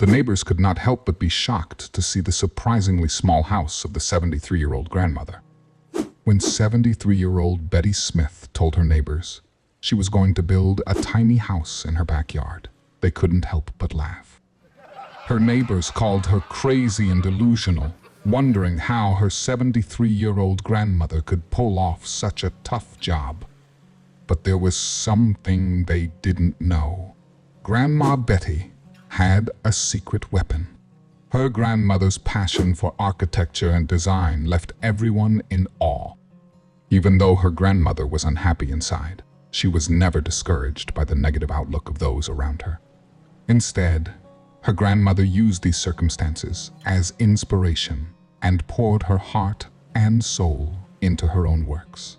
The neighbors could not help but be shocked to see the surprisingly small house of the 73-year-old grandmother. When 73-year-old Betty Smith told her neighbors she was going to build a tiny house in her backyard, they couldn't help but laugh. Her neighbors called her crazy and delusional, wondering how her 73-year-old grandmother could pull off such a tough job. But there was something they didn't know. Grandma Betty had a secret weapon. Her grandmother's passion for architecture and design left everyone in awe. Even though her grandmother was unhappy inside, she was never discouraged by the negative outlook of those around her. Instead, her grandmother used these circumstances as inspiration and poured her heart and soul into her own works.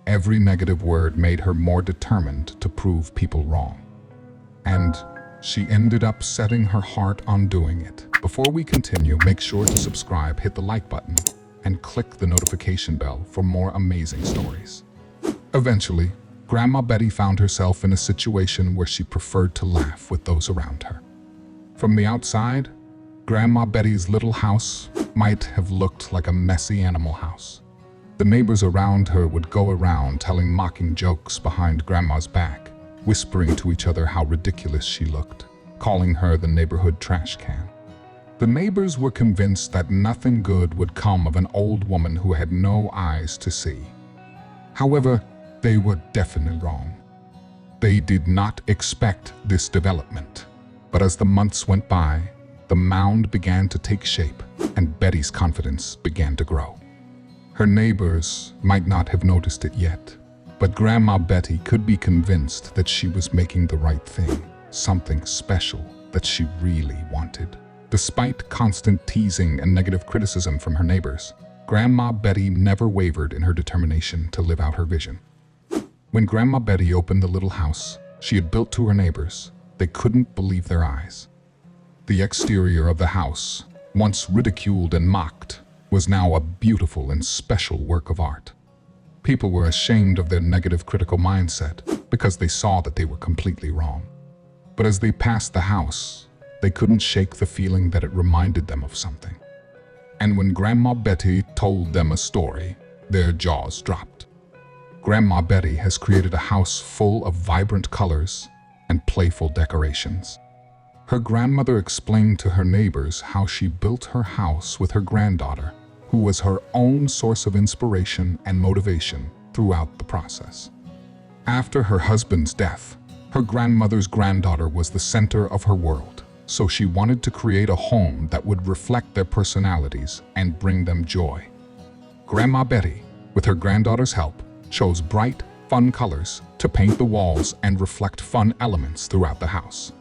Every negative word made her more determined to prove people wrong. And she ended up setting her heart on doing it. Before we continue, make sure to subscribe, hit the like button, and click the notification bell for more amazing stories. Eventually, Grandma Betty found herself in a situation where she preferred to laugh with those around her. From the outside, Grandma Betty's little house might have looked like a messy animal house. The neighbors around her would go around telling mocking jokes behind Grandma's back, whispering to each other how ridiculous she looked, calling her the neighborhood trash can. The neighbors were convinced that nothing good would come of an old woman who had no eyes to see. However, they were definitely wrong. They did not expect this development. But as the months went by, the mound began to take shape and Betty's confidence began to grow. Her neighbors might not have noticed it yet, but Grandma Betty could be convinced that she was making the right thing, something special that she really wanted. Despite constant teasing and negative criticism from her neighbors, Grandma Betty never wavered in her determination to live out her vision. When Grandma Betty opened the little house she had built to her neighbors, they couldn't believe their eyes. The exterior of the house, once ridiculed and mocked, was now a beautiful and special work of art. People were ashamed of their negative critical mindset because they saw that they were completely wrong. But as they passed the house, they couldn't shake the feeling that it reminded them of something. And when Grandma Betty told them a story, their jaws dropped. Grandma Betty has created a house full of vibrant colors and playful decorations. Her grandmother explained to her neighbors how she built her house with her granddaughter, who was her own source of inspiration and motivation throughout the process. After her husband's death, her grandmother's granddaughter was the center of her world, so she wanted to create a home that would reflect their personalities and bring them joy. Grandma Betty, with her granddaughter's help, chose bright, fun colors to paint the walls and reflect fun elements throughout the house.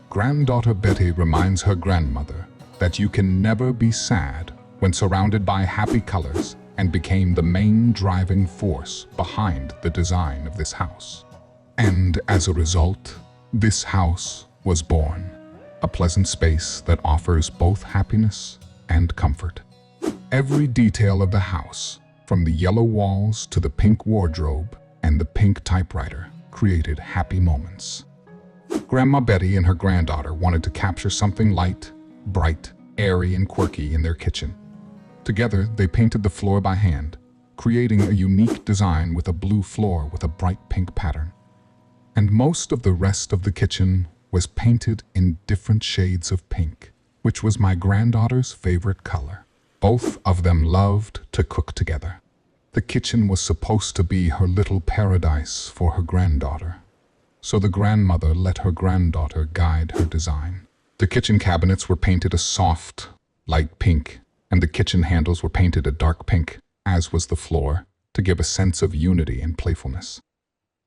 Granddaughter Betty reminds her grandmother that you can never be sad when surrounded by happy colors, and became the main driving force behind the design of this house. And as a result, this house was born, a pleasant space that offers both happiness and comfort. Every detail of the house, from the yellow walls to the pink wardrobe and the pink typewriter, created happy moments. Grandma Betty and her granddaughter wanted to capture something light, bright, airy, and quirky in their kitchen. Together, they painted the floor by hand, creating a unique design with a blue floor with a bright pink pattern. And most of the rest of the kitchen was painted in different shades of pink, which was my granddaughter's favorite color. Both of them loved to cook together. The kitchen was supposed to be her little paradise for her granddaughter, so the grandmother let her granddaughter guide her design. The kitchen cabinets were painted a soft, light pink, and the kitchen handles were painted a dark pink, as was the floor, to give a sense of unity and playfulness.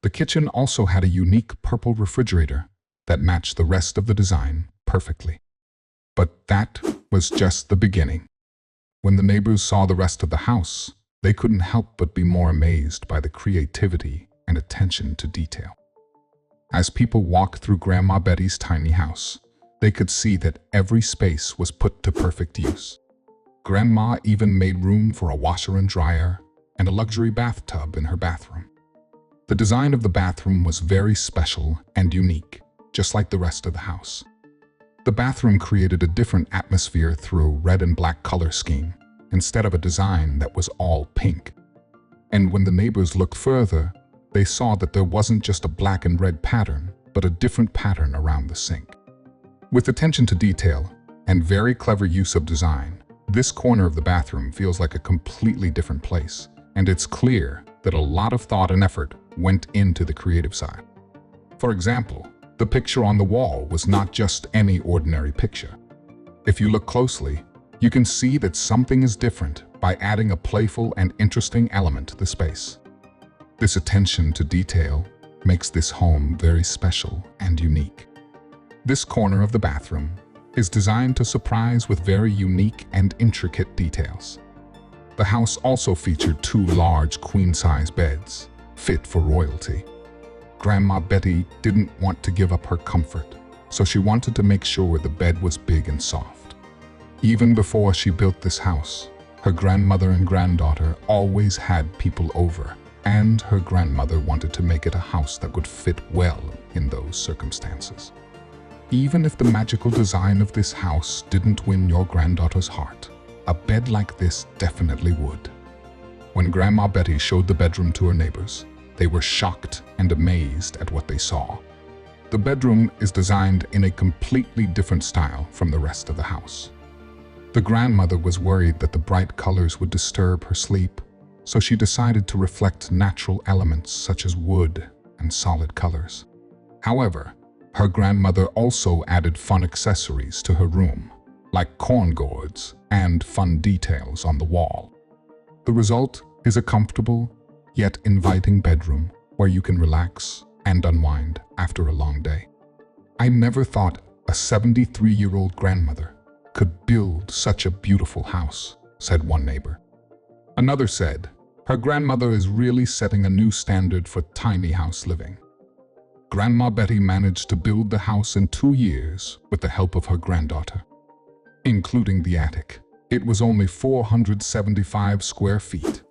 The kitchen also had a unique purple refrigerator that matched the rest of the design perfectly. But that was just the beginning. When the neighbors saw the rest of the house, they couldn't help but be more amazed by the creativity and attention to detail. As people walked through Grandma Betty's tiny house, they could see that every space was put to perfect use. Grandma even made room for a washer and dryer and a luxury bathtub in her bathroom. The design of the bathroom was very special and unique, just like the rest of the house. The bathroom created a different atmosphere through a red and black color scheme, instead of a design that was all pink. And when the neighbors looked further, they saw that there wasn't just a black and red pattern, but a different pattern around the sink. With attention to detail and very clever use of design, this corner of the bathroom feels like a completely different place, and it's clear that a lot of thought and effort went into the creative side. For example, the picture on the wall was not just any ordinary picture. If you look closely, you can see that something is different by adding a playful and interesting element to the space. This attention to detail makes this home very special and unique. This corner of the bathroom is designed to surprise with very unique and intricate details. The house also featured 2 large queen-size beds, fit for royalty. Grandma Betty didn't want to give up her comfort, so she wanted to make sure the bed was big and soft. Even before she built this house, her grandmother and granddaughter always had people over, and her grandmother wanted to make it a house that would fit well in those circumstances. Even if the magical design of this house didn't win your granddaughter's heart, a bed like this definitely would. When Grandma Betty showed the bedroom to her neighbors, they were shocked and amazed at what they saw. The bedroom is designed in a completely different style from the rest of the house. The grandmother was worried that the bright colors would disturb her sleep, so she decided to reflect natural elements such as wood and solid colors. However, her grandmother also added fun accessories to her room, like corn gourds and fun details on the wall. The result is a comfortable yet inviting bedroom where you can relax and unwind after a long day. I never thought a 73-year-old grandmother could build such a beautiful house, said one neighbor. Another said, her grandmother is really setting a new standard for tiny house living. Grandma Betty managed to build the house in 2 years with the help of her granddaughter, including the attic. It was only 475 square feet.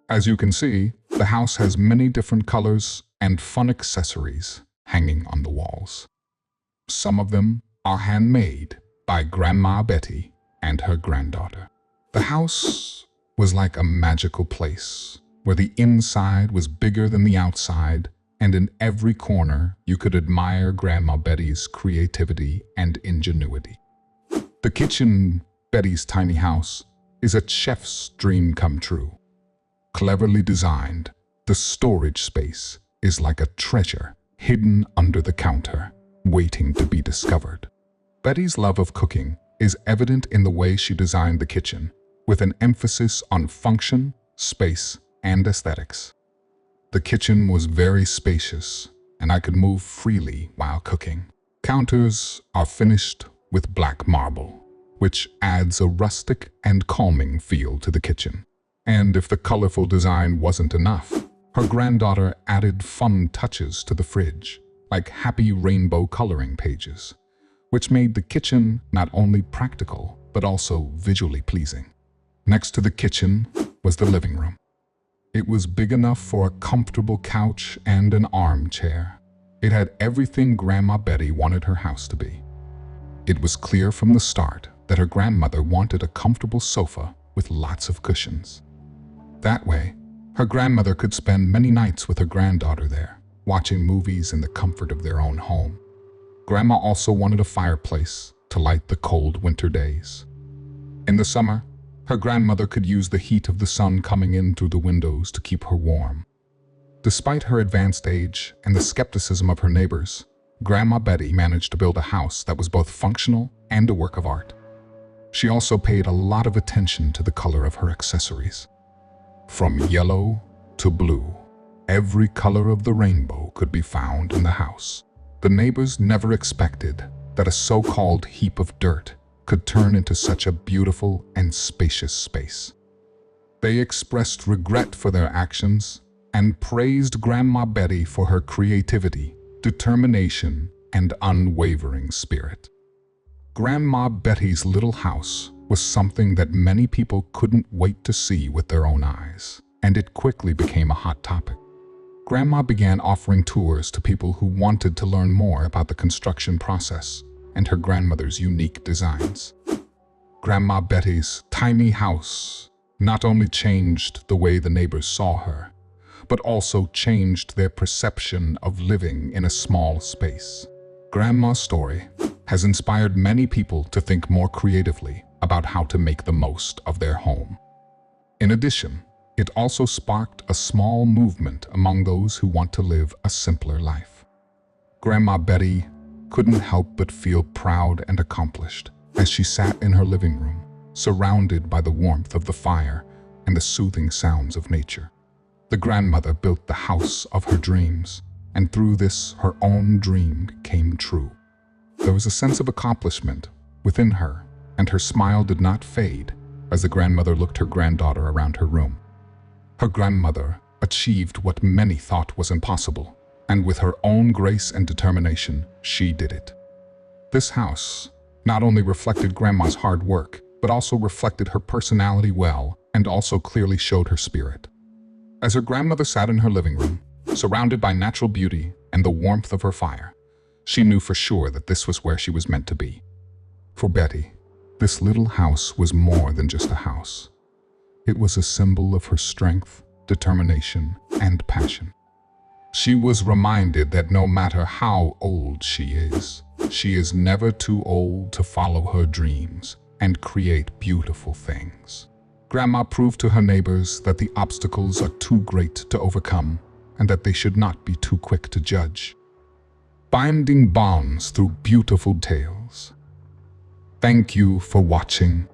As you can see, the house has many different colors and fun accessories hanging on the walls. Some of them are handmade by Grandma Betty and her granddaughter. The house was like a magical place where the inside was bigger than the outside, and in every corner you could admire Grandma Betty's creativity and ingenuity. The kitchen, Betty's tiny house, is a chef's dream come true. Cleverly designed, the storage space is like a treasure hidden under the counter, waiting to be discovered. Betty's love of cooking is evident in the way she designed the kitchen, with an emphasis on function, space, and aesthetics. The kitchen was very spacious, and I could move freely while cooking. Counters are finished with black marble, which adds a rustic and calming feel to the kitchen. And if the colorful design wasn't enough, her granddaughter added fun touches to the fridge, like happy rainbow coloring pages, which made the kitchen not only practical, but also visually pleasing. Next to the kitchen was the living room. It was big enough for a comfortable couch and an armchair. It had everything Grandma Betty wanted her house to be. It was clear from the start that her grandmother wanted a comfortable sofa with lots of cushions. That way, her grandmother could spend many nights with her granddaughter there, watching movies in the comfort of their own home. Grandma also wanted a fireplace to light the cold winter days. In the summer, her grandmother could use the heat of the sun coming in through the windows to keep her warm. Despite her advanced age and the skepticism of her neighbors, Grandma Betty managed to build a house that was both functional and a work of art. She also paid a lot of attention to the color of her accessories. From yellow to blue, every color of the rainbow could be found in the house. The neighbors never expected that a so-called heap of dirt could turn into such a beautiful and spacious space. They expressed regret for their actions and praised Grandma Betty for her creativity, determination, and unwavering spirit. Grandma Betty's little house was something that many people couldn't wait to see with their own eyes, and it quickly became a hot topic. Grandma began offering tours to people who wanted to learn more about the construction process and her grandmother's unique designs. Grandma Betty's tiny house not only changed the way the neighbors saw her, but also changed their perception of living in a small space. Grandma's story has inspired many people to think more creatively about how to make the most of their home. In addition, it also sparked a small movement among those who want to live a simpler life. Grandma Betty couldn't help but feel proud and accomplished as she sat in her living room, surrounded by the warmth of the fire and the soothing sounds of nature. The grandmother built the house of her dreams, and through this, her own dream came true. There was a sense of accomplishment within her, and her smile did not fade as the grandmother looked her granddaughter around her room. Her grandmother achieved what many thought was impossible, and with her own grace and determination, she did it. This house not only reflected Grandma's hard work, but also reflected her personality well and also clearly showed her spirit. As her grandmother sat in her living room, surrounded by natural beauty and the warmth of her fire, she knew for sure that this was where she was meant to be. For Betty, this little house was more than just a house. It was a symbol of her strength, determination, and passion. She was reminded that no matter how old she is never too old to follow her dreams and create beautiful things. Grandma proved to her neighbors that the obstacles are too great to overcome and that they should not be too quick to judge. Binding bonds through beautiful tales. Thank you for watching.